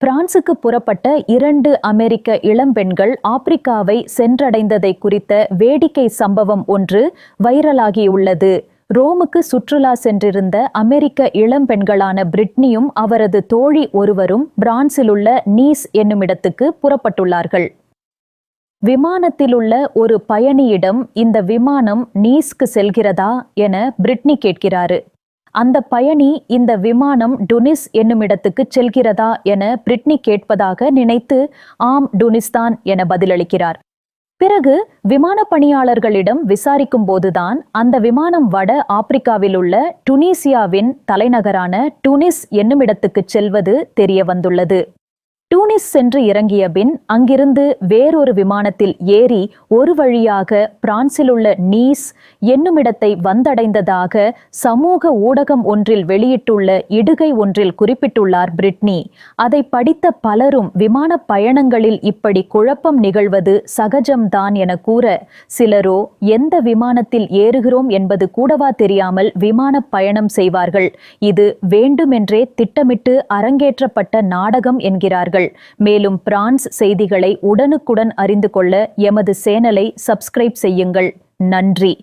பிரான்சுக்கு புறப்பட்ட 2 அமெரிக்க இளம்பெண்கள் ஆப்பிரிக்காவை சென்றடைந்ததை குறித்த வேடிக்கை சம்பவம் ஒன்று வைரலாகியுள்ளது. ரோமுக்கு சுற்றுலா சென்றிருந்த அமெரிக்க இளம்பெண்களான பிரிட்னியும் அவரது தோழி ஒருவரும் பிரான்சிலுள்ள நீஸ் என்னுமிடத்துக்கு புறப்பட்டுள்ளார்கள். விமானத்திலுள்ள ஒரு பயணியிடம் இந்த விமானம் நீஸ்க்கு செல்கிறதா என பிரிட்னி கேட்கிறாரு. அந்த பயணி இந்த விமானம் டுனிஸ் என்னுமிடத்துக்கு செல்கிறதா என பிரிட்னி கேட்பதாக நினைத்து ஆம் டுனிஸ்தான் என பதிலளிக்கிறார். பிறகு விமான பணியாளர்களிடம் விசாரிக்கும் போதுதான் அந்த விமானம் வட ஆப்பிரிக்காவிலுள்ள டுனீசியாவின் தலைநகரான டுனிஸ் என்னுமிடத்துக்கு செல்வது தெரிய வந்துள்ளது. டூனிஸ் சென்று இறங்கிய பின் அங்கிருந்து வேறொரு விமானத்தில் ஏறி ஒரு வழியாக பிரான்சிலுள்ள நீஸ் என்னுமிடத்தை வந்தடைந்ததாக சமூக ஊடகம் ஒன்றில் வெளியிட்டுள்ள இடுகை ஒன்றில் குறிப்பிட்டுள்ளார் பிரிட்னி. அதை படித்த பலரும் விமான பயணங்களில் இப்படி குழப்பம் நிகழ்வது சகஜம்தான் என கூற, சிலரோ எந்த விமானத்தில் ஏறுகிறோம் என்பது கூடவா தெரியாமல் விமான பயணம் செய்வார்கள், இது வேண்டுமென்றே திட்டமிட்டு அரங்கேற்றப்பட்ட நாடகம் என்கிறார்கள். மேலும் பிரான்ஸ் செய்திகளை உடனுக்குடன் அறிந்து கொள்ள எமது சேனலை சப்ஸ்கிரைப் செய்யுங்கள். நன்றி.